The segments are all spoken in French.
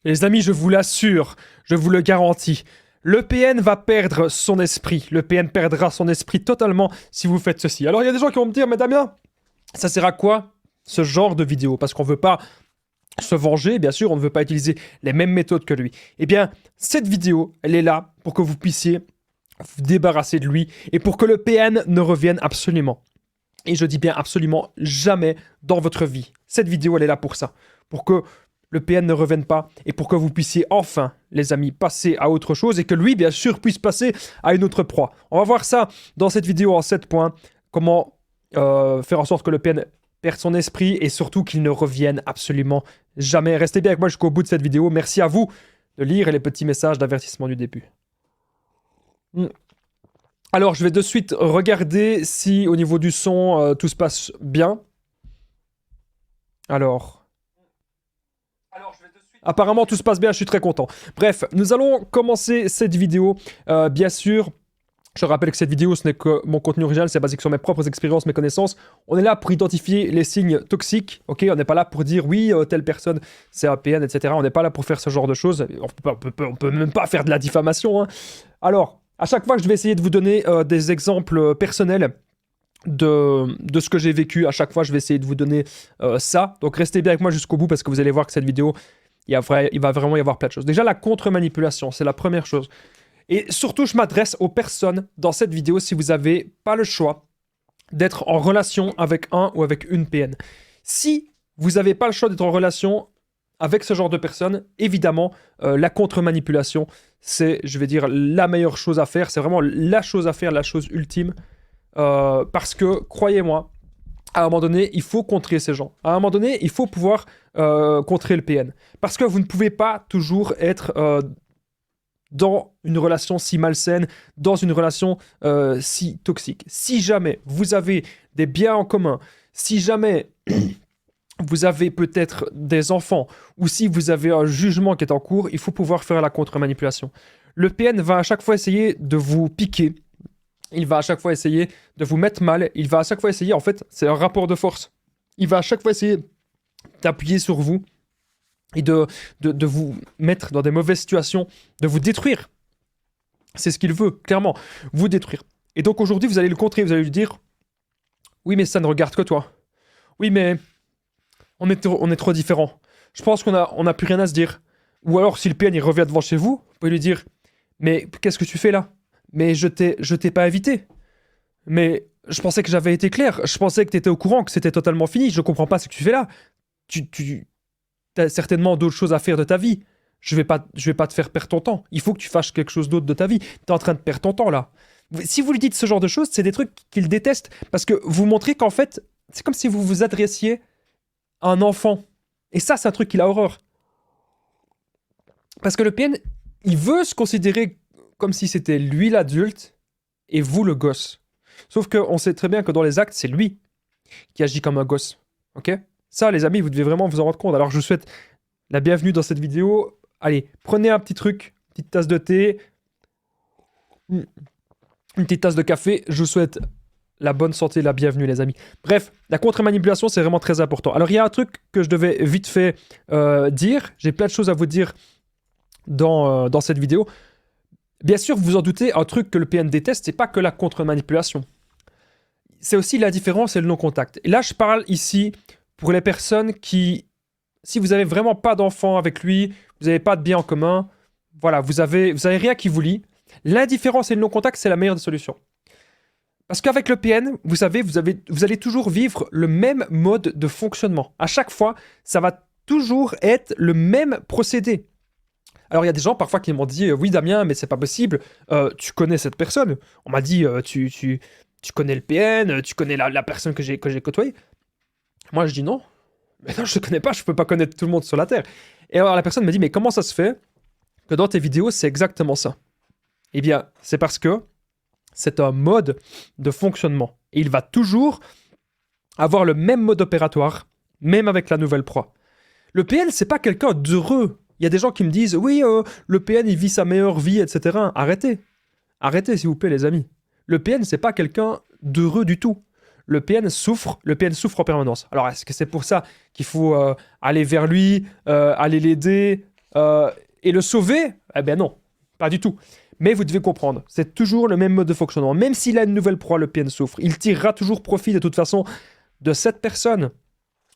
Les amis, je vous l'assure, je vous le garantis. Le PN va perdre son esprit. Le PN perdra son esprit totalement si vous faites ceci. Alors il y a des gens qui vont me dire, mais Damien, ça sert à quoi ce genre de vidéo? Parce qu'on veut pas se venger, bien sûr, on ne veut pas utiliser les mêmes méthodes que lui. Eh bien, cette vidéo, elle est là pour que vous puissiez vous débarrasser de lui et pour que le PN ne revienne absolument. Et je dis bien absolument jamais dans votre vie. Cette vidéo, elle est là pour ça. Pour que le PN ne revienne pas et pour que vous puissiez enfin, les amis, passer à autre chose et que lui, bien sûr, puisse passer à une autre proie. On va voir ça dans cette vidéo en 7 points. Comment faire en sorte que le PN perde son esprit et surtout qu'il ne revienne absolument jamais. Restez bien avec moi jusqu'au bout de cette vidéo. Merci à vous de lire les petits messages d'avertissement du début. Alors, je vais de suite regarder si au niveau du son, tout se passe bien. Alors, apparemment, tout se passe bien, je suis très content. Bref, nous allons commencer cette vidéo. Bien sûr, je rappelle que cette vidéo, ce n'est que mon contenu original, c'est basé sur mes propres expériences, mes connaissances. On est là pour identifier les signes toxiques, ok? On n'est pas là pour dire, oui, telle personne, c'est un PN, etc. On n'est pas là pour faire ce genre de choses. On peut même pas faire de la diffamation, hein. Alors, à chaque fois, je vais essayer de vous donner des exemples personnels de ce que j'ai vécu. À chaque fois, je vais essayer de vous donner ça. Donc, restez bien avec moi jusqu'au bout parce que vous allez voir que cette vidéo, il va vraiment y avoir plein de choses. Déjà, la contre-manipulation, c'est la première chose. Et surtout, je m'adresse aux personnes dans cette vidéo si vous n'avez pas le choix d'être en relation avec un ou avec une PN. Si vous n'avez pas le choix d'être en relation avec ce genre de personnes, évidemment, la contre-manipulation, c'est, je vais dire, la meilleure chose à faire. C'est vraiment la chose à faire, la chose ultime. Parce que, croyez-moi, à un moment donné, il faut contrer ces gens. À un moment donné, il faut pouvoir contrer le PN. Parce que vous ne pouvez pas toujours être dans une relation si malsaine, dans une relation si toxique. Si jamais vous avez des biens en commun, si jamais vous avez peut-être des enfants, ou si vous avez un jugement qui est en cours, il faut pouvoir faire la contre-manipulation. Le PN va à chaque fois essayer de vous piquer, il va à chaque fois essayer de vous mettre mal, il va à chaque fois essayer, en fait, c'est un rapport de force. Il va à chaque fois essayer d'appuyer sur vous et de vous mettre dans des mauvaises situations, de vous détruire. C'est ce qu'il veut, clairement, vous détruire. Et donc aujourd'hui, vous allez le contrer, vous allez lui dire « Oui, mais ça ne regarde que toi. Oui, mais on est trop différents. Je pense qu'on a plus rien à se dire. » Ou alors, si le PN il revient devant chez vous, vous pouvez lui dire « Mais qu'est-ce que tu fais là? Mais je t'ai pas invité. Mais je pensais que j'avais été clair. Je pensais que tu étais au courant, que c'était totalement fini. Je comprends pas ce que tu fais là. Tu as certainement d'autres choses à faire de ta vie. Je vais pas te faire perdre ton temps. Il faut que tu fasses quelque chose d'autre de ta vie. Tu es en train de perdre ton temps là. » Si vous lui dites ce genre de choses, c'est des trucs qu'il déteste parce que vous montrez qu'en fait, c'est comme si vous vous adressiez à un enfant. Et ça, c'est un truc qu'il a horreur. Parce que le PN, il veut se considérer comme si c'était lui l'adulte et vous le gosse. Sauf qu'on sait très bien que dans les actes, c'est lui qui agit comme un gosse. Ok? Ça, les amis, vous devez vraiment vous en rendre compte. Alors, je vous souhaite la bienvenue dans cette vidéo. Allez, prenez un petit truc, une petite tasse de thé, une petite tasse de café. Je vous souhaite la bonne santé, la bienvenue, les amis. Bref, la contre-manipulation, c'est vraiment très important. Alors, il y a un truc que je devais vite fait dire. J'ai plein de choses à vous dire dans cette vidéo. Bien sûr, vous vous en doutez, un truc que le PN déteste, c'est pas que la contre-manipulation. C'est aussi la différence et le non-contact. Et là, je parle ici pour les personnes qui, si vous avez vraiment pas d'enfant avec lui, vous n'avez pas de bien en commun, voilà, vous avez rien qui vous lie. L'indifférence et le non-contact, c'est la meilleure des solutions. Parce qu'avec le PN, vous savez, vous allez toujours vivre le même mode de fonctionnement. À chaque fois, ça va toujours être le même procédé. Alors, il y a des gens parfois qui m'ont dit « Oui, Damien, mais c'est pas possible, tu connais cette personne. » On m'a dit « Tu connais le PN, tu connais la personne que j'ai côtoyée. » Moi, je dis « Non, mais non, je ne connais pas, je peux pas connaître tout le monde sur la Terre. » Et alors, la personne me dit « Mais comment ça se fait que dans tes vidéos, c'est exactement ça ?» Eh bien, c'est parce que c'est un mode de fonctionnement. Et il va toujours avoir le même mode opératoire, même avec la nouvelle proie. Le PN, c'est pas quelqu'un d'heureux. Il y a des gens qui me disent « Oui, le PN, il vit sa meilleure vie, etc. » Arrêtez. Arrêtez, s'il vous plaît, les amis. Le PN, c'est pas quelqu'un d'heureux du tout. Le PN souffre en permanence. Alors, est-ce que c'est pour ça qu'il faut aller vers lui, aller l'aider, et le sauver? Eh bien non, pas du tout. Mais vous devez comprendre, c'est toujours le même mode de fonctionnement. Même s'il a une nouvelle proie, le PN souffre. Il tirera toujours profit de toute façon de cette personne.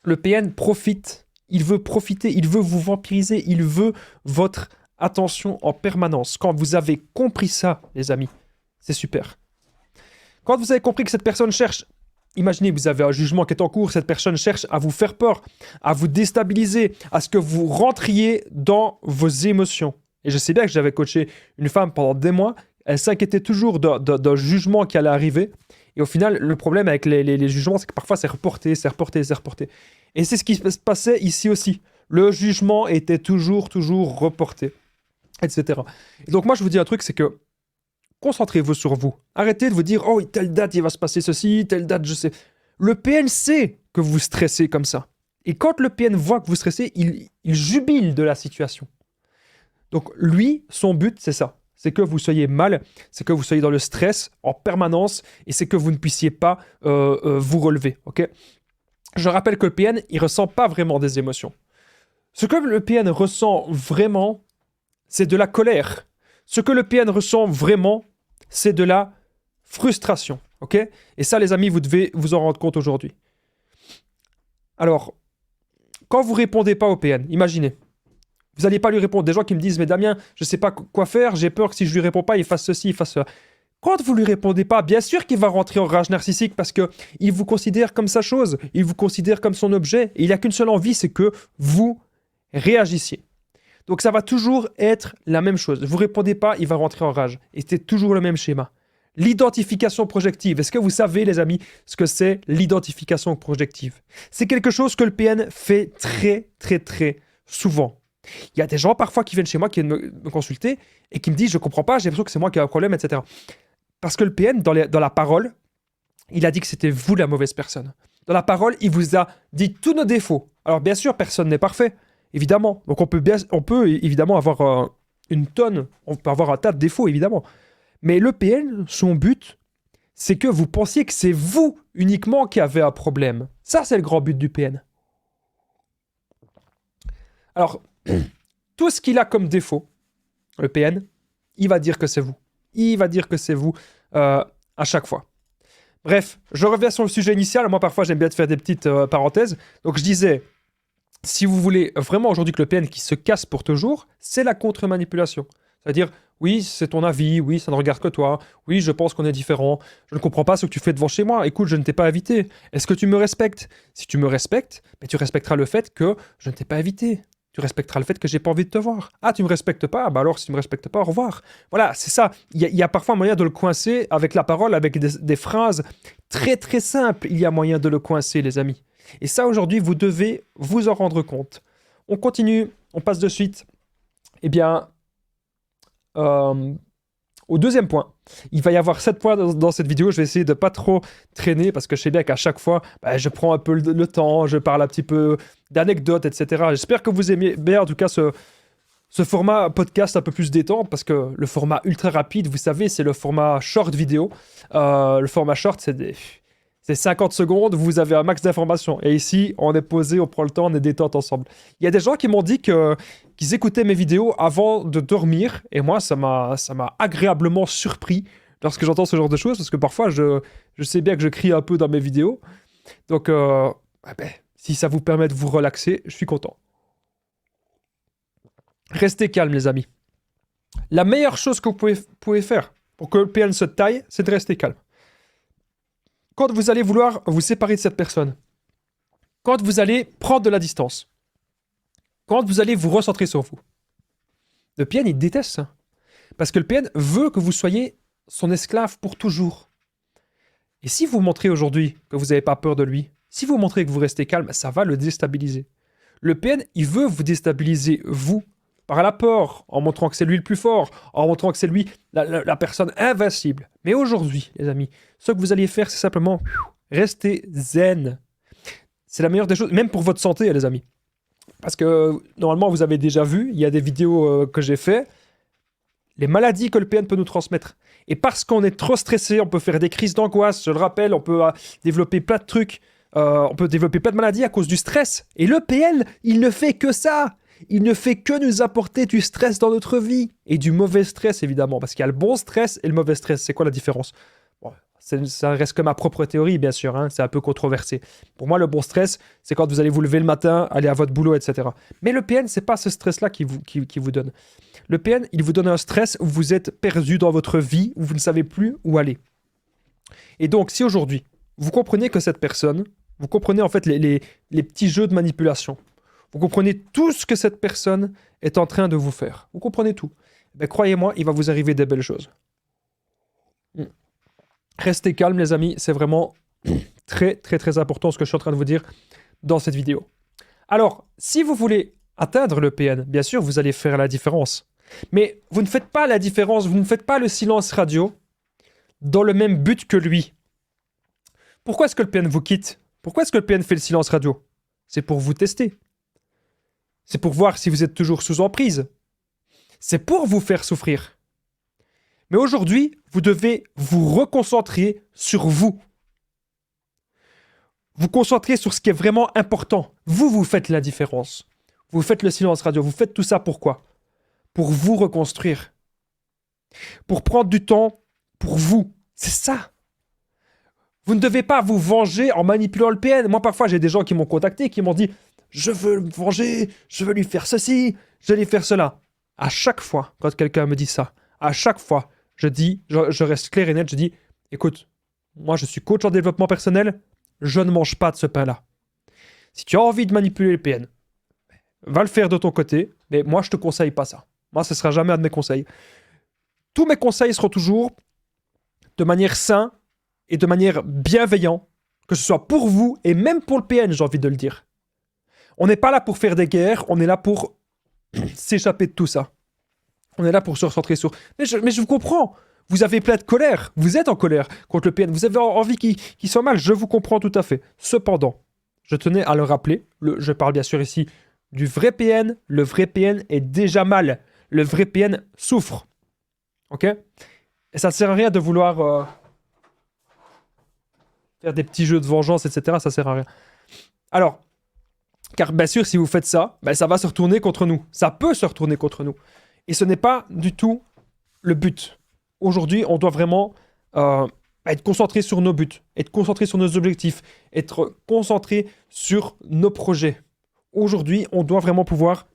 Le PN profite. Il veut profiter, il veut vous vampiriser, il veut votre attention en permanence. Quand vous avez compris ça, les amis, c'est super. Quand vous avez compris que cette personne cherche, imaginez, vous avez un jugement qui est en cours, cette personne cherche à vous faire peur, à vous déstabiliser, à ce que vous rentriez dans vos émotions. Et je sais bien que j'avais coaché une femme pendant des mois, elle s'inquiétait toujours d'un jugement qui allait arriver. Et au final, le problème avec les jugements, c'est que parfois c'est reporté. Et c'est ce qui se passait ici aussi. Le jugement était toujours reporté, etc. Et donc moi, je vous dis un truc, c'est que concentrez-vous sur vous. Arrêtez de vous dire, oh, telle date, il va se passer ceci, telle date, je sais. Le PN sait que vous stressez comme ça. Et quand le PN voit que vous stressez, il jubile de la situation. Donc lui, son but, c'est ça. C'est que vous soyez mal, c'est que vous soyez dans le stress en permanence et c'est que vous ne puissiez pas vous relever. Ok ? Je rappelle que le PN, il ne ressent pas vraiment des émotions. Ce que le PN ressent vraiment, c'est de la colère. Ce que le PN ressent vraiment, c'est de la frustration. Ok ? Et ça, les amis, vous devez vous en rendre compte aujourd'hui. Alors, quand vous ne répondez pas au PN, imaginez, vous n'allez pas lui répondre. Des gens qui me disent, mais Damien, je ne sais pas quoi faire, j'ai peur que si je ne lui réponds pas, il fasse ceci, il fasse cela. Quand vous ne lui répondez pas, bien sûr qu'il va rentrer en rage narcissique parce qu'il vous considère comme sa chose, il vous considère comme son objet, et il n'a qu'une seule envie, c'est que vous réagissiez. Donc ça va toujours être la même chose. Vous ne répondez pas, il va rentrer en rage. Et c'est toujours le même schéma. L'identification projective. Est-ce que vous savez, les amis, ce que c'est l'identification projective? C'est quelque chose que le PN fait très souvent. Il y a des gens parfois qui viennent chez moi, qui viennent me consulter et qui me disent « je comprends pas, j'ai l'impression que c'est moi qui ai un problème, etc. » Parce que le PN, dans la parole, il a dit que c'était vous la mauvaise personne. Dans la parole, il vous a dit tous nos défauts. Alors bien sûr, personne n'est parfait, évidemment. Donc on peut évidemment avoir une tonne, on peut avoir un tas de défauts, évidemment. Mais le PN, son but, c'est que vous pensiez que c'est vous uniquement qui avez un problème. Ça, c'est le grand but du PN. Alors, tout ce qu'il a comme défaut, le PN, il va dire que c'est vous. Il va dire que c'est vous à chaque fois. Bref, je reviens sur le sujet initial. Moi, parfois, j'aime bien faire des petites parenthèses. Donc, je disais, si vous voulez vraiment aujourd'hui que le PN qui se casse pour toujours, c'est la contre-manipulation. C'est-à-dire, oui, c'est ton avis, oui, ça ne regarde que toi, oui, je pense qu'on est différents, je ne comprends pas ce que tu fais devant chez moi, écoute, je ne t'ai pas invité. Est-ce que tu me respectes? Si tu me respectes, ben, tu respecteras le fait que je ne t'ai pas invité. Tu respecteras le fait que j'ai pas envie de te voir. Ah, tu me respectes pas? Bah alors, si tu me respectes pas, au revoir. Voilà, c'est ça. Il y a parfois moyen de le coincer avec la parole, avec des phrases très simples. Il y a moyen de le coincer, les amis. Et ça, aujourd'hui, vous devez vous en rendre compte. On continue, on passe de suite. Eh bien, au deuxième point. Il va y avoir 7 points dans cette vidéo. Je vais essayer de pas trop traîner parce que je sais bien qu'à chaque fois, je prends un peu le temps, je parle un petit peu d'anecdotes, etc. J'espère que vous aimez bien, en tout cas, ce format podcast un peu plus détente parce que le format ultra rapide, vous savez, c'est le format short vidéo. Le format short, c'est 50 secondes, vous avez un max d'informations. Et ici, on est posé, on prend le temps, on est détente ensemble. Il y a des gens qui m'ont dit qu'ils écoutaient mes vidéos avant de dormir. Et moi, ça m'a agréablement surpris lorsque j'entends ce genre de choses. Parce que parfois, je sais bien que je crie un peu dans mes vidéos. Donc, si ça vous permet de vous relaxer, je suis content. Restez calme, les amis. La meilleure chose que vous pouvez faire pour que le PN se taille, c'est de rester calme. Quand vous allez vouloir vous séparer de cette personne, quand vous allez prendre de la distance, quand vous allez vous recentrer sur vous, le PN, il déteste ça. Parce que le PN veut que vous soyez son esclave pour toujours. Et si vous montrez aujourd'hui que vous n'avez pas peur de lui, si vous montrez que vous restez calme, ça va le déstabiliser. Le PN, il veut vous déstabiliser, vous, par la peur, en montrant que c'est lui le plus fort, en montrant que c'est lui la personne invincible. Mais aujourd'hui, les amis, ce que vous alliez faire, c'est simplement rester zen. C'est la meilleure des choses, même pour votre santé, les amis. Parce que, normalement, vous avez déjà vu, il y a des vidéos que j'ai fait, les maladies que le PN peut nous transmettre. Et parce qu'on est trop stressé, on peut faire des crises d'angoisse, je le rappelle, on peut développer plein de trucs, on peut développer plein de maladies à cause du stress. Et le PN, il ne fait que ça. Il ne fait que nous apporter du stress dans notre vie. Et du mauvais stress, évidemment. Parce qu'il y a le bon stress et le mauvais stress. C'est quoi la différence? Bon, ça reste que ma propre théorie, bien sûr. Hein, c'est un peu controversé. Pour moi, le bon stress, c'est quand vous allez vous lever le matin, aller à votre boulot, etc. Mais le PN, c'est pas ce stress-là qui vous donne. Le PN, il vous donne un stress où vous êtes perdu dans votre vie, où vous ne savez plus où aller. Et donc, si aujourd'hui, vous comprenez que cette personne, vous comprenez en fait les petits jeux de manipulation, vous comprenez tout ce que cette personne est en train de vous faire, vous comprenez tout, ben, croyez-moi, il va vous arriver des belles choses. Restez calme, les amis, c'est vraiment très, très, très important ce que je suis en train de vous dire dans cette vidéo. Alors, si vous voulez atteindre le PN, bien sûr, vous allez faire la différence. Mais vous ne faites pas la différence, vous ne faites pas le silence radio dans le même but que lui. Pourquoi est-ce que le PN vous quitte? Pourquoi est-ce que le PN fait le silence radio? C'est pour vous tester. C'est pour voir si vous êtes toujours sous emprise. C'est pour vous faire souffrir. Mais aujourd'hui, vous devez vous reconcentrer sur vous. Vous concentrer sur ce qui est vraiment important. Vous faites la différence. Vous faites le silence radio. Vous faites tout ça pourquoi? Pour vous reconstruire. Pour prendre du temps pour vous. C'est ça. Vous ne devez pas vous venger en manipulant le PN. Moi, parfois, j'ai des gens qui m'ont contacté, qui m'ont dit « Je veux me venger, je veux lui faire ceci, je vais lui faire cela. » À chaque fois, quand quelqu'un me dit ça, à chaque fois, je reste clair et net, je dis « Écoute, moi, je suis coach en développement personnel, je ne mange pas de ce pain-là. Si tu as envie de manipuler le PN, va le faire de ton côté, mais moi, je te conseille pas ça. Moi, ce sera jamais un de mes conseils. Tous mes conseils seront toujours de manière saine et de manière bienveillante, que ce soit pour vous et même pour le PN, j'ai envie de le dire. On n'est pas là pour faire des guerres, on est là pour s'échapper de tout ça. On est là pour se recentrer sur... Mais je vous comprends, vous avez plein de colère, vous êtes en colère contre le PN, vous avez envie qu'il soit mal, je vous comprends tout à fait. Cependant, je tenais à le rappeler, je parle bien sûr ici du vrai PN, le vrai PN est déjà mal, le vrai PN souffre. Ok? Et ça ne sert à rien de vouloir... faire des petits jeux de vengeance, etc., ça sert à rien. Alors, car bien sûr, si vous faites ça, ben, ça va se retourner contre nous. Ça peut se retourner contre nous. Et ce n'est pas du tout le but. Aujourd'hui, on doit vraiment être concentré sur nos buts, être concentré sur nos objectifs, être concentré sur nos projets. Aujourd'hui, on doit vraiment pouvoir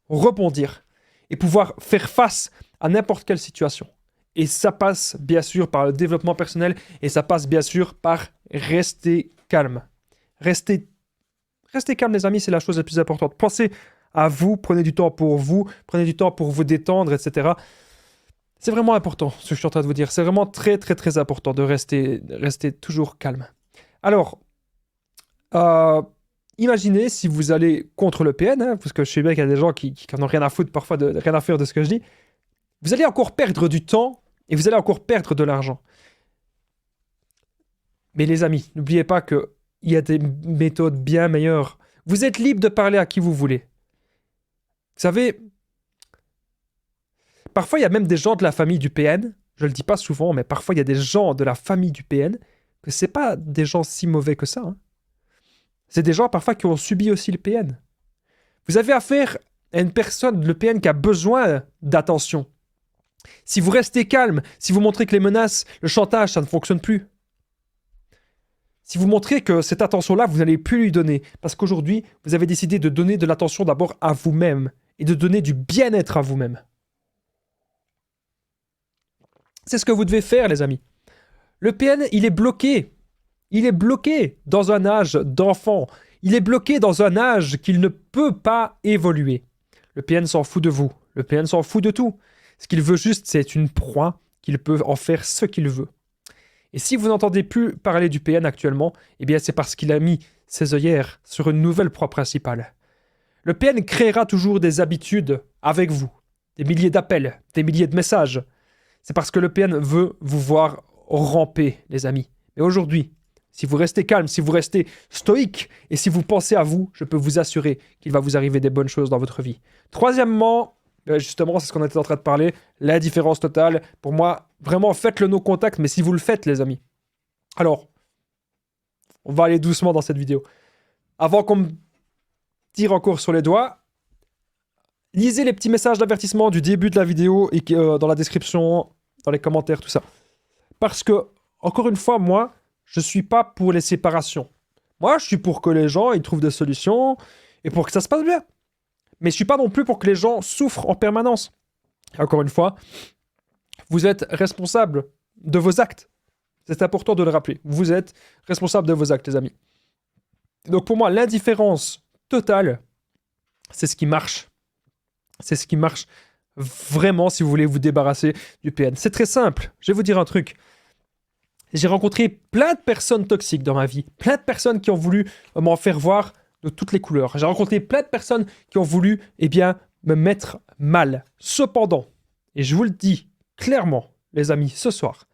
rebondir et pouvoir faire face à n'importe quelle situation. Et ça passe bien sûr par le développement personnel et ça passe bien sûr par rester calme. Restez calme les amis, c'est la chose la plus importante. Pensez à vous, prenez du temps pour vous, prenez du temps pour vous détendre, etc. C'est vraiment important ce que je suis en train de vous dire. C'est vraiment très très très important de rester toujours calme. Alors, imaginez si vous allez contre le PN, hein, parce que je sais bien qu'il y a des gens qui n'en ont rien à foutre parfois, rien à faire de ce que je dis. Vous allez encore perdre du temps et vous allez encore perdre de l'argent. Mais les amis, n'oubliez pas qu'il y a des méthodes bien meilleures. Vous êtes libre de parler à qui vous voulez. Vous savez, parfois il y a même des gens de la famille du PN, je ne le dis pas souvent, mais parfois il y a des gens de la famille du PN, que ce n'est pas des gens si mauvais que ça. Hein. C'est des gens parfois qui ont subi aussi le PN. Vous avez affaire à une personne, le PN, qui a besoin d'attention. Si vous restez calme, si vous montrez que les menaces, le chantage, ça ne fonctionne plus. Si vous montrez que cette attention-là, vous n'allez plus lui donner, parce qu'aujourd'hui, vous avez décidé de donner de l'attention d'abord à vous-même et de donner du bien-être à vous-même. C'est ce que vous devez faire, les amis. Le PN, il est bloqué. Il est bloqué dans un âge d'enfant. Il est bloqué dans un âge qu'il ne peut pas évoluer. Le PN s'en fout de vous. Le PN s'en fout de tout. Ce qu'il veut juste, c'est une proie qu'il peut en faire ce qu'il veut. Et si vous n'entendez plus parler du PN actuellement, eh bien c'est parce qu'il a mis ses œillères sur une nouvelle proie principale. Le PN créera toujours des habitudes avec vous, des milliers d'appels, des milliers de messages. C'est parce que le PN veut vous voir ramper, les amis. Mais aujourd'hui, si vous restez calme, si vous restez stoïque, et si vous pensez à vous, je peux vous assurer qu'il va vous arriver des bonnes choses dans votre vie. Troisièmement, justement, c'est ce qu'on était en train de parler, la différence totale. Pour moi, vraiment, faites-le no contact, mais si vous le faites, les amis. Alors, on va aller doucement dans cette vidéo. Avant qu'on me tire encore sur les doigts, lisez les petits messages d'avertissement du début de la vidéo et dans la description, dans les commentaires, tout ça. Parce que, encore une fois, moi, je ne suis pas pour les séparations. Moi, je suis pour que les gens ils trouvent des solutions et pour que ça se passe bien. Mais je ne suis pas non plus pour que les gens souffrent en permanence. Encore une fois, vous êtes responsable de vos actes. C'est important de le rappeler. Vous êtes responsable de vos actes, les amis. Donc pour moi, l'indifférence totale, c'est ce qui marche. C'est ce qui marche vraiment si vous voulez vous débarrasser du PN. C'est très simple. Je vais vous dire un truc. J'ai rencontré plein de personnes toxiques dans ma vie. Plein de personnes qui ont voulu m'en faire voir de toutes les couleurs. J'ai rencontré plein de personnes qui ont voulu, me mettre mal. Cependant, et je vous le dis clairement, les amis, ce soir,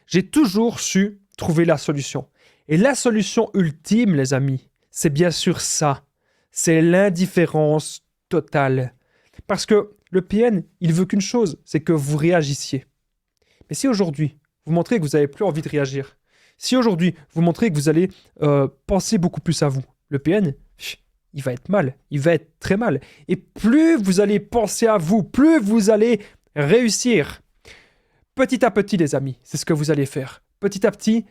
j'ai toujours su trouver la solution. Et la solution ultime, les amis, c'est bien sûr ça. C'est l'indifférence totale. Parce que le PN, il veut qu'une chose, c'est que vous réagissiez. Mais si aujourd'hui, vous montrez que vous n'avez plus envie de réagir, si aujourd'hui, vous montrez que vous allez penser beaucoup plus à vous, le PN, il va être mal, il va être très mal. Et plus vous allez penser à vous, plus vous allez réussir. Petit à petit, les amis, c'est ce que vous allez faire. Petit à petit,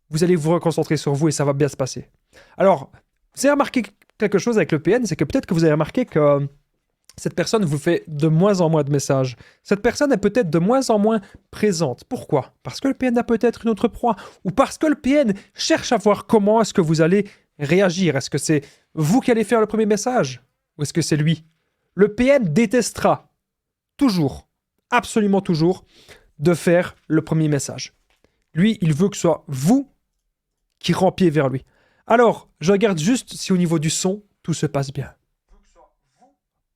vous allez vous reconcentrer sur vous et ça va bien se passer. Alors, vous avez remarqué quelque chose avec le PN, c'est que peut-être que vous avez remarqué que cette personne vous fait de moins en moins de messages. Cette personne est peut-être de moins en moins présente. Pourquoi? Parce que le PN a peut-être une autre proie. Ou parce que le PN cherche à voir comment est-ce que vous allez réagir. Est-ce que c'est vous qui allez faire le premier message? Ou est-ce que c'est lui? Le PN détestera toujours, absolument toujours, de faire le premier message. Lui, il veut que ce soit vous qui rampiez vers lui. Alors, je regarde juste si au niveau du son, tout se passe bien.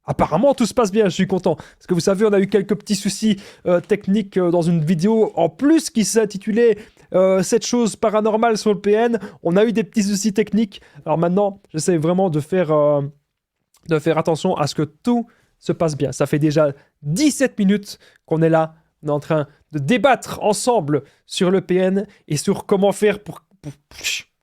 Apparemment, tout se passe bien, je suis content. Parce que vous savez, on a eu quelques petits soucis techniques dans une vidéo en plus qui s'intitulait « Cette chose paranormale sur le PN ». On a eu des petits soucis techniques. Alors maintenant, j'essaie vraiment de faire attention à ce que tout se passe bien. Ça fait déjà 17 minutes qu'on est là. On est en train de débattre ensemble sur le PN et sur comment faire pour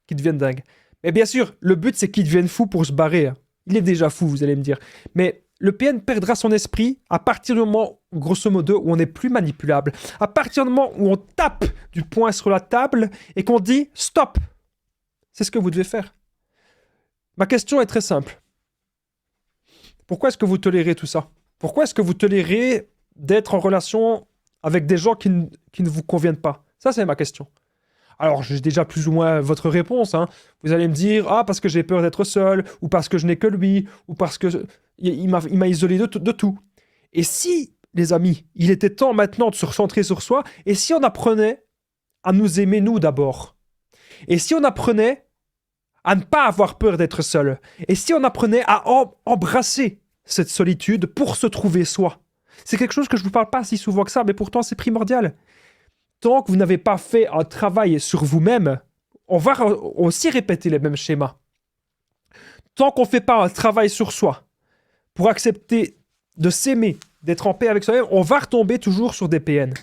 qu'il devienne dingue. Mais bien sûr, le but, c'est qu'il devienne fou pour se barrer. Il est déjà fou, vous allez me dire. Mais le PN perdra son esprit à partir du moment, grosso modo, où on n'est plus manipulable. À partir du moment où on tape du poing sur la table et qu'on dit « stop ». C'est ce que vous devez faire. Ma question est très simple. Pourquoi est-ce que vous tolérez tout ça? Pourquoi est-ce que vous tolérez d'être en relation avec des gens qui ne vous conviennent pas? Ça, c'est ma question. Alors, j'ai déjà plus ou moins votre réponse. Hein. Vous allez me dire « Ah, parce que j'ai peur d'être seul, ou parce que je n'ai que lui, ou parce que il m'a isolé de tout. » Et si, les amis, il était temps maintenant de se recentrer sur soi, et si on apprenait à nous aimer nous d'abord? Et si on apprenait à ne pas avoir peur d'être seul? Et si on apprenait à embrasser cette solitude pour se trouver soi? C'est quelque chose que je ne vous parle pas si souvent que ça, mais pourtant c'est primordial. Tant que vous n'avez pas fait un travail sur vous-même, on va aussi répéter les mêmes schémas. Tant qu'on ne fait pas un travail sur soi, pour accepter de s'aimer, d'être en paix avec soi-même, on va retomber toujours sur des PN.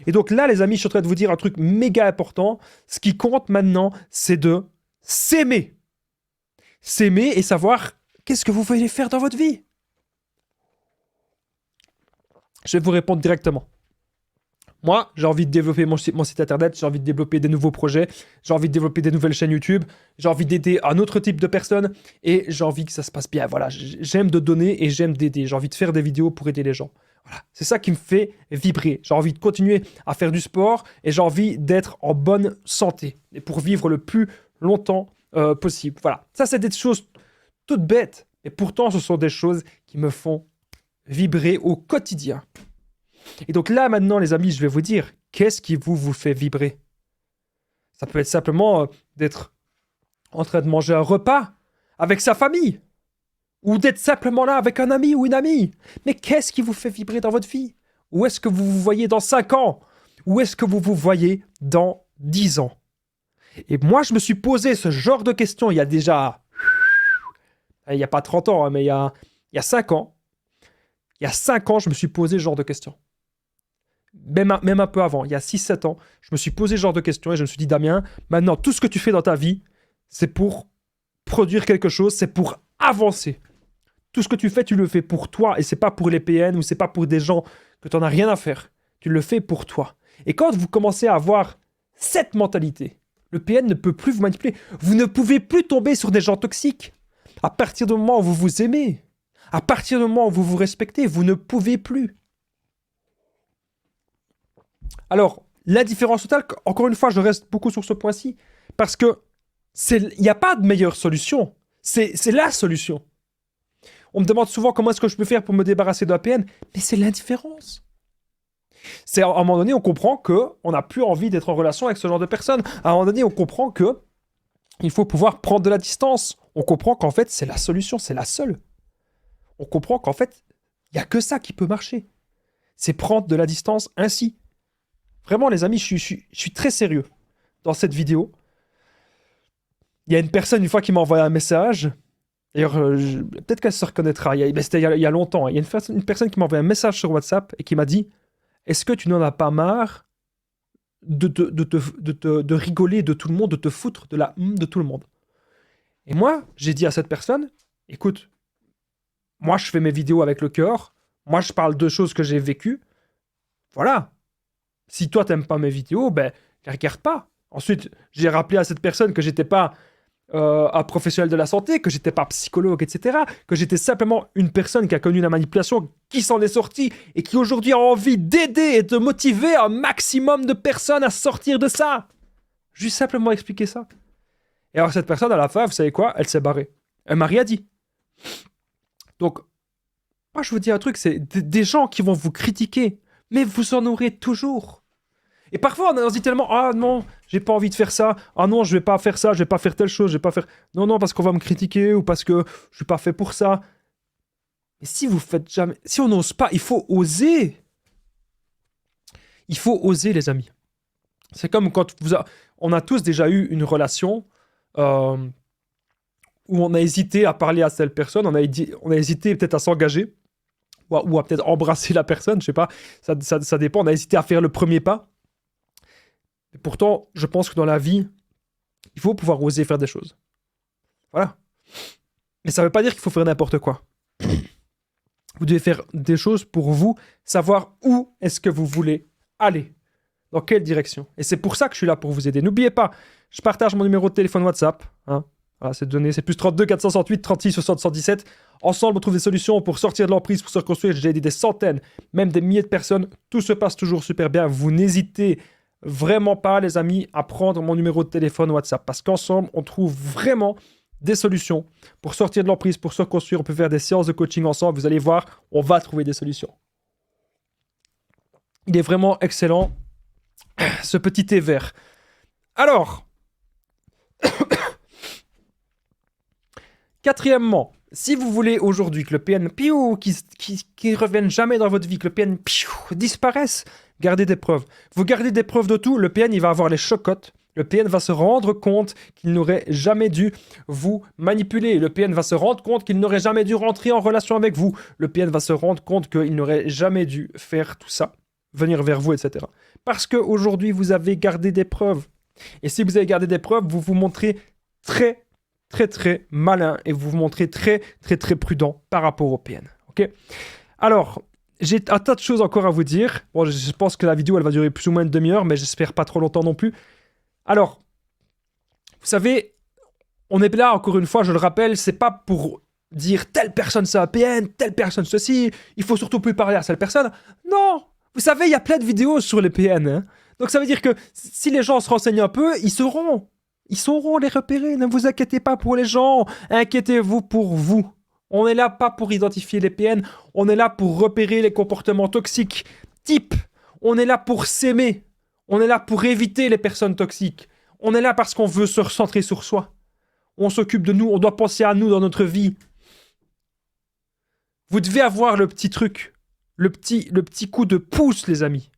Et donc là, les amis, je suis en train de vous dire un truc méga important. Ce qui compte maintenant, c'est de s'aimer. S'aimer et savoir qu'est-ce que vous voulez faire dans votre vie. Je vais vous répondre directement. Moi, j'ai envie de développer mon site internet, j'ai envie de développer des nouveaux projets, j'ai envie de développer des nouvelles chaînes YouTube, j'ai envie d'aider un autre type de personnes et j'ai envie que ça se passe bien. Voilà, j'aime de donner et j'aime d'aider. J'ai envie de faire des vidéos pour aider les gens. Voilà, c'est ça qui me fait vibrer. J'ai envie de continuer à faire du sport et j'ai envie d'être en bonne santé et pour vivre le plus longtemps possible. Voilà, ça c'est des choses toutes bêtes et pourtant ce sont des choses qui me font vibrer au quotidien. Et donc là, maintenant, les amis, je vais vous dire, qu'est-ce qui vous fait vibrer? Ça peut être simplement d'être en train de manger un repas avec sa famille, ou d'être simplement là avec un ami ou une amie. Mais qu'est-ce qui vous fait vibrer dans votre vie? Où est-ce que vous vous voyez dans 5 ans? Où est-ce que vous vous voyez dans 10 ans? Et moi, je me suis posé ce genre de questions il y a déjà... Il n'y a pas 30 ans, hein, mais il y a 5 ans. Il y a 5 ans, je me suis posé ce genre de questions. Même un peu avant, il y a 6-7 ans, je me suis posé ce genre de questions et je me suis dit, Damien, maintenant, tout ce que tu fais dans ta vie, c'est pour produire quelque chose, c'est pour avancer. Tout ce que tu fais, tu le fais pour toi, et c'est pas pour les PN, ou c'est pas pour des gens que tu n'en as rien à faire. Tu le fais pour toi. Et quand vous commencez à avoir cette mentalité, le PN ne peut plus vous manipuler. Vous ne pouvez plus tomber sur des gens toxiques. À partir du moment où vous vous aimez, à partir du moment où vous vous respectez, vous ne pouvez plus. Alors, la différence totale, encore une fois, je reste beaucoup sur ce point-ci, parce que il n'y a pas de meilleure solution. C'est la solution. On me demande souvent comment est-ce que je peux faire pour me débarrasser de la PN, mais c'est l'indifférence. C'est à un moment donné, on comprend qu'on n'a plus envie d'être en relation avec ce genre de personnes. À un moment donné, on comprend que il faut pouvoir prendre de la distance. On comprend qu'en fait, c'est la solution, c'est la seule. On comprend qu'en fait, il n'y a que ça qui peut marcher. C'est prendre de la distance ainsi. Vraiment, les amis, je suis très sérieux dans cette vidéo. Il y a une personne, une fois, qui m'a envoyé un message. D'ailleurs, peut-être qu'elle se reconnaîtra. C'était il y a longtemps. Il y a une personne qui m'a envoyé un message sur WhatsApp et qui m'a dit « Est-ce que tu n'en as pas marre de rigoler de tout le monde, de te foutre de la de tout le monde ?» Et moi, j'ai dit à cette personne « Écoute, moi, je fais mes vidéos avec le cœur. Moi, je parle de choses que j'ai vécues. Voilà. Si toi, t'aimes pas mes vidéos, ben, les regarde pas. » Ensuite, j'ai rappelé à cette personne que j'étais pas un professionnel de la santé, que j'étais pas psychologue, etc. Que j'étais simplement une personne qui a connu la manipulation, qui s'en est sortie et qui aujourd'hui a envie d'aider et de motiver un maximum de personnes à sortir de ça. Juste simplement expliquer ça. Et alors cette personne, à la fin, vous savez quoi? Elle s'est barrée. Elle m'a rien dit. Donc, moi je vous dis un truc, c'est des gens qui vont vous critiquer, mais vous en aurez toujours. Et parfois, on se dit tellement « Ah non, j'ai pas envie de faire ça. Ah non, je vais pas faire ça, je vais pas faire telle chose, je vais pas faire... Non, non, parce qu'on va me critiquer ou parce que je suis pas fait pour ça. » Mais si vous faites jamais... Si on n'ose pas, il faut oser. Il faut oser, les amis. C'est comme quand on a tous déjà eu une relation où on a hésité à parler à telle personne, on a hésité peut-être à s'engager ou à peut-être embrasser la personne, je sais pas, ça dépend, on a hésité à faire le premier pas. Et pourtant, je pense que dans la vie, il faut pouvoir oser faire des choses. Voilà. Mais ça ne veut pas dire qu'il faut faire n'importe quoi. Vous devez faire des choses pour vous, savoir où est-ce que vous voulez aller. Dans quelle direction. Et c'est pour ça que je suis là pour vous aider. N'oubliez pas, je partage mon numéro de téléphone WhatsApp. Hein. Voilà, c'est donné, c'est plus 32 468 36 60 117. Ensemble, on trouve des solutions pour sortir de l'emprise, pour se reconstruire. J'ai aidé des centaines, même des milliers de personnes. Tout se passe toujours super bien. Vous n'hésitez vraiment pas, les amis, à prendre mon numéro de téléphone WhatsApp. Parce qu'ensemble, on trouve vraiment des solutions pour sortir de l'emprise, pour se reconstruire. On peut faire des séances de coaching ensemble. Vous allez voir, on va trouver des solutions. Il est vraiment excellent, ce petit thé vert. Alors, quatrièmement, si vous voulez aujourd'hui que le PN qui revienne jamais dans votre vie, que le PN disparaisse, gardez des preuves. Vous gardez des preuves de tout, le PN il va avoir les chocottes. Le PN va se rendre compte qu'il n'aurait jamais dû vous manipuler. Le PN va se rendre compte qu'il n'aurait jamais dû rentrer en relation avec vous. Le PN va se rendre compte qu'il n'aurait jamais dû faire tout ça, venir vers vous, etc. Parce qu'aujourd'hui, vous avez gardé des preuves. Et si vous avez gardé des preuves, vous vous montrez très malin et vous vous montrez très prudent par rapport au PN. Ok ? Alors, j'ai un tas de choses encore à vous dire. Bon, je pense que la vidéo, elle va durer plus ou moins une demi-heure, mais j'espère pas trop longtemps non plus. Alors, vous savez, on est là, encore une fois, je le rappelle, c'est pas pour dire telle personne c'est un PN, telle personne ceci, il faut surtout plus parler à cette personne. Non! Vous savez, il y a plein de vidéos sur les PN. Hein. Donc ça veut dire que si les gens se renseignent un peu, ils sauront les repérer. Ne vous inquiétez pas pour les gens, inquiétez-vous pour vous. On est là pas pour identifier les PN, on est là pour repérer les comportements toxiques. Type, on est là pour s'aimer. On est là pour éviter les personnes toxiques. On est là parce qu'on veut se recentrer sur soi. On s'occupe de nous, on doit penser à nous dans notre vie. Vous devez avoir le petit truc, le petit coup de pouce, les amis.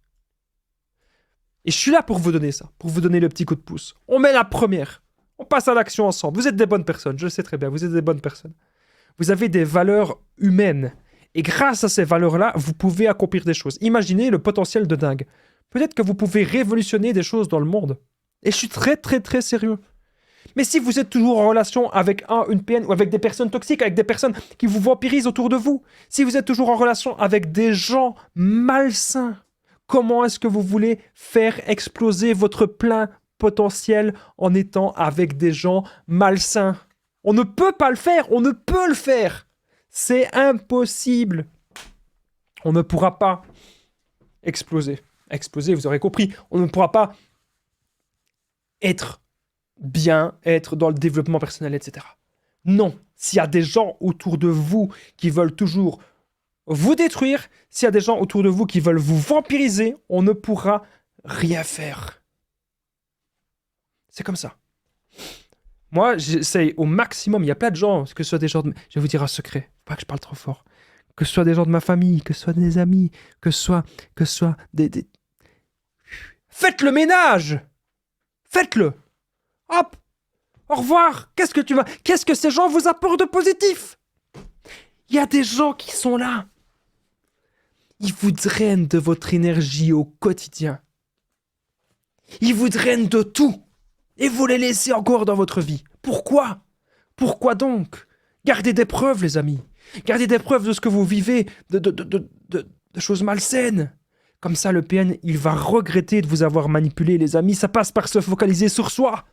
Et je suis là pour vous donner ça, pour vous donner le petit coup de pouce. On met la première. On passe à l'action ensemble. Vous êtes des bonnes personnes, je le sais très bien, vous êtes des bonnes personnes. Vous avez des valeurs humaines. Et grâce à ces valeurs-là, vous pouvez accomplir des choses. Imaginez le potentiel de dingue. Peut-être que vous pouvez révolutionner des choses dans le monde. Et je suis très sérieux. Mais si vous êtes toujours en relation avec une PN ou avec des personnes toxiques, avec des personnes qui vous vampirisent autour de vous, si vous êtes toujours en relation avec des gens malsains, comment est-ce que vous voulez faire exploser votre plein potentiel en étant avec des gens malsains? On ne peut pas le faire, on ne peut le faire. C'est impossible. On ne pourra pas exploser. Exploser, vous aurez compris. On ne pourra pas être bien, être dans le développement personnel, etc. Non. S'il y a des gens autour de vous qui veulent toujours vous détruire, s'il y a des gens autour de vous qui veulent vous vampiriser, on ne pourra rien faire. C'est comme ça. Moi, j'essaye au maximum. Il y a plein de gens, que ce soit des gens de... Je vais vous dire un secret. Faut pas que je parle trop fort. Que ce soit des gens de ma famille, que ce soit des amis, que ce soit des... Faites le ménage! Faites-le! Hop! Au revoir! Qu'est-ce que ces gens vous apportent de positif? Il y a des gens qui sont là. Ils vous drainent de votre énergie au quotidien. Ils vous drainent de tout. Et vous les laissez encore dans votre vie. Pourquoi? Pourquoi donc? Gardez des preuves, les amis. Gardez des preuves de ce que vous vivez, de choses malsaines. Comme ça, le PN, il va regretter de vous avoir manipulé, les amis. Ça passe par se focaliser sur soi.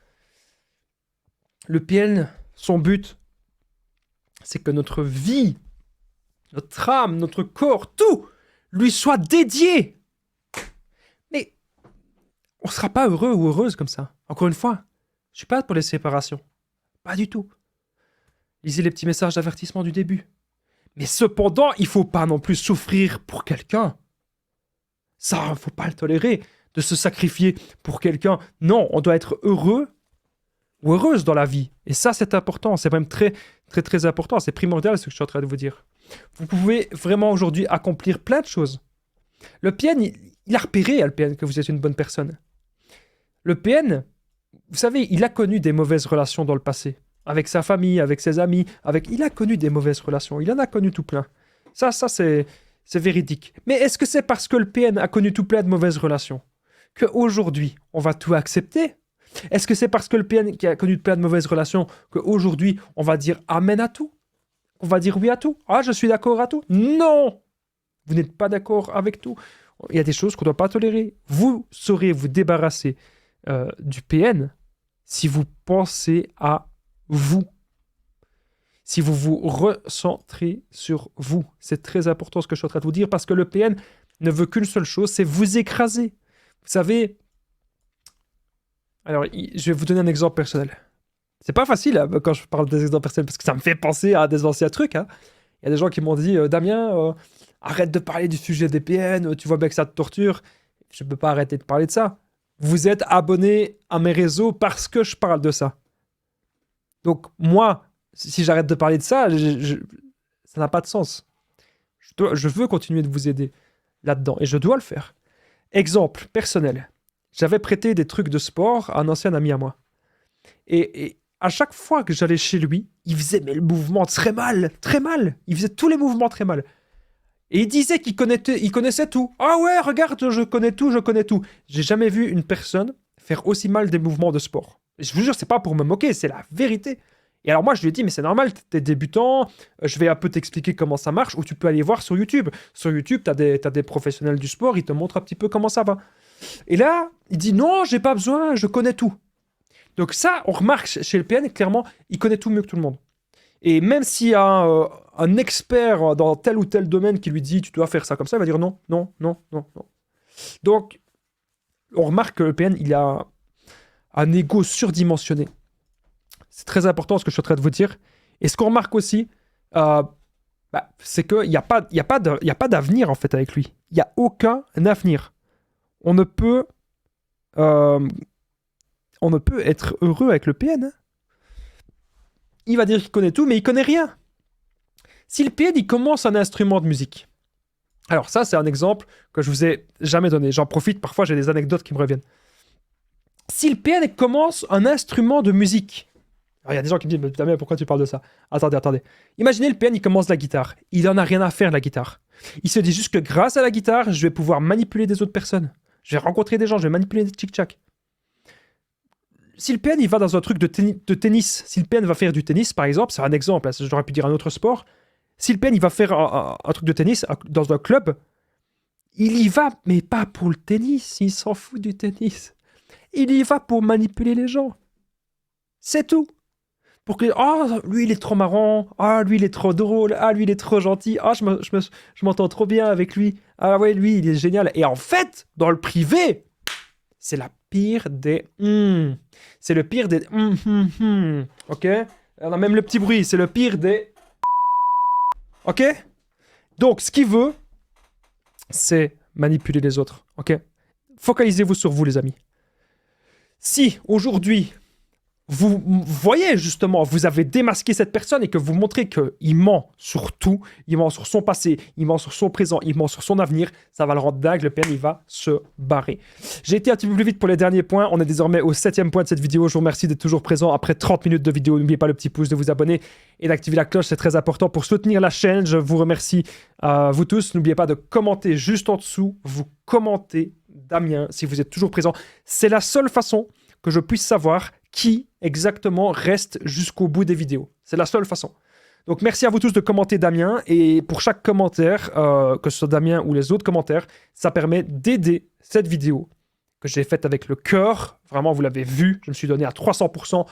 Le PN, son but, c'est que notre vie, notre âme, notre corps, tout, lui soit dédié. Mais on ne sera pas heureux ou heureuse comme ça. Encore une fois, je ne suis pas pour les séparations. Pas du tout. Lisez les petits messages d'avertissement du début. Mais cependant, il ne faut pas non plus souffrir pour quelqu'un. Ça, il ne faut pas le tolérer, de se sacrifier pour quelqu'un. Non, on doit être heureux ou heureuse dans la vie. Et ça, c'est important. C'est même très, très, très important. C'est primordial, ce que je suis en train de vous dire. Vous pouvez vraiment aujourd'hui accomplir plein de choses. Le PN, il a repéré, le PN, que vous êtes une bonne personne. Le PN, vous savez, il a connu des mauvaises relations dans le passé. Avec sa famille, avec ses amis, il a connu des mauvaises relations. Il en a connu tout plein. Ça c'est véridique. Mais est-ce que c'est parce que le PN a connu tout plein de mauvaises relations qu'aujourd'hui, on va tout accepter? Est-ce que c'est parce que le PN qui a connu plein de mauvaises relations qu'aujourd'hui, on va dire amen à tout? On va dire oui à tout? Ah, je suis d'accord à tout? Non! Vous n'êtes pas d'accord avec tout. Il y a des choses qu'on ne doit pas tolérer. Vous saurez vous débarrasser du PN si vous pensez à vous. Si vous vous recentrez sur vous. C'est très important ce que je suis en train de vous dire parce que le PN ne veut qu'une seule chose, c'est vous écraser. Vous savez, alors je vais vous donner un exemple personnel. C'est pas facile hein, quand je parle des exemples personnels parce que ça me fait penser à des anciens trucs. Hein. Il y a des gens qui m'ont dit Damien, arrête de parler du sujet des PN, tu vois bien que ça te torture. Je ne peux pas arrêter de parler de ça. Vous êtes abonné à mes réseaux parce que je parle de ça. Donc moi, si j'arrête de parler de ça, ça n'a pas de sens. Je veux continuer de vous aider là-dedans et je dois le faire. Exemple personnel. J'avais prêté des trucs de sport à un ancien ami à moi. Et à chaque fois que j'allais chez lui, il faisait le mouvement très mal, très mal. Il faisait tous les mouvements très mal. Et il disait qu'il connaissait tout. Ah ouais, regarde, je connais tout, je connais tout. J'ai jamais vu une personne faire aussi mal des mouvements de sport. Je vous jure, c'est pas pour me moquer, c'est la vérité. Et alors moi, je lui ai dit, mais c'est normal, t'es débutant, je vais un peu t'expliquer comment ça marche, ou tu peux aller voir sur YouTube. Sur YouTube, t'as des professionnels du sport, ils te montrent un petit peu comment ça va. Et là, il dit, non, j'ai pas besoin, je connais tout. Donc ça, on remarque chez le PN, clairement, il connaît tout mieux que tout le monde. Et même s'il y a un expert dans tel ou tel domaine qui lui dit, tu dois faire ça comme ça, il va dire non, non, non, non, non. Donc, on remarque que le PN, il a un ego surdimensionné. C'est très important ce que je suis en train de vous dire. Et ce qu'on remarque aussi, c'est qu'il n'y a pas d'avenir en fait avec lui. Il n'y a aucun avenir. On ne peut être heureux avec le PN. Hein. Il va dire qu'il connaît tout, mais il connaît rien. Si le PN, il commence un instrument de musique. Alors ça, c'est un exemple que je vous ai jamais donné. J'en profite, parfois j'ai des anecdotes qui me reviennent. Si le PN commence un instrument de musique, alors il y a des gens qui me disent, mais putain, pourquoi tu parles de ça? Attendez. Imaginez le PN, il commence la guitare. Il en a rien à faire, la guitare. Il se dit juste que grâce à la guitare, je vais pouvoir manipuler des autres personnes. Je vais rencontrer des gens, je vais manipuler des tchic-tchac. si le PN il va dans un truc de tennis, si le PN va faire du tennis par exemple, c'est un exemple, hein, j'aurais pu dire un autre sport, si le PN il va faire un truc de tennis dans un club, il y va, mais pas pour le tennis, il s'en fout du tennis. Il y va pour manipuler les gens. C'est tout. Pour que, ah, lui il est trop marrant, ah, lui il est trop drôle, ah, lui il est trop gentil, ah, je m'entends trop bien avec lui, ah ouais, lui il est génial. Et en fait, dans le privé, c'est la pire des c'est le pire des ok? On a même le petit bruit, c'est le pire des ok? Donc, ce qu'il veut, c'est manipuler les autres, ok? Focalisez-vous sur vous, les amis. Si, aujourd'hui, vous voyez justement, vous avez démasqué cette personne et que vous montrez qu'il ment sur tout, il ment sur son passé, il ment sur son présent, il ment sur son avenir, ça va le rendre dingue, le PN il va se barrer. J'ai été un petit peu plus vite pour les derniers points, on est désormais au 7e point de cette vidéo, je vous remercie d'être toujours présent après 30 minutes de vidéo, n'oubliez pas le petit pouce, de vous abonner et d'activer la cloche, c'est très important pour soutenir la chaîne, je vous remercie vous tous, n'oubliez pas de commenter juste en dessous, vous commentez Damien si vous êtes toujours présent, c'est la seule façon que je puisse savoir qui exactement reste jusqu'au bout des vidéos. C'est la seule façon. Donc merci à vous tous de commenter Damien, et pour chaque commentaire, que ce soit Damien ou les autres commentaires, ça permet d'aider cette vidéo que j'ai faite avec le cœur. Vraiment, vous l'avez vu, je me suis donné à 300%.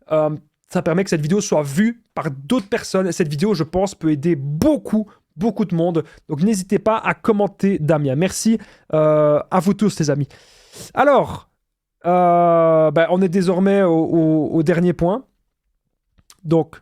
Ça permet que cette vidéo soit vue par d'autres personnes. Et cette vidéo, je pense, peut aider beaucoup de monde. Donc n'hésitez pas à commenter Damien. Merci à vous tous, les amis. Alors... on est désormais au dernier point. Donc,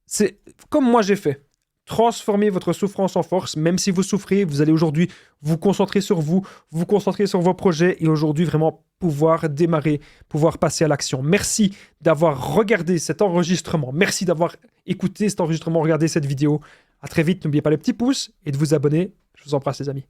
c'est comme moi j'ai fait. Transformez votre souffrance en force. Même si vous souffrez, vous allez aujourd'hui vous concentrer sur vous, vous concentrer sur vos projets et aujourd'hui vraiment pouvoir démarrer, pouvoir passer à l'action. Merci d'avoir regardé cet enregistrement. Merci d'avoir écouté cet enregistrement, regardé cette vidéo. À très vite. N'oubliez pas le petit pouce et de vous abonner. Je vous embrasse, les amis.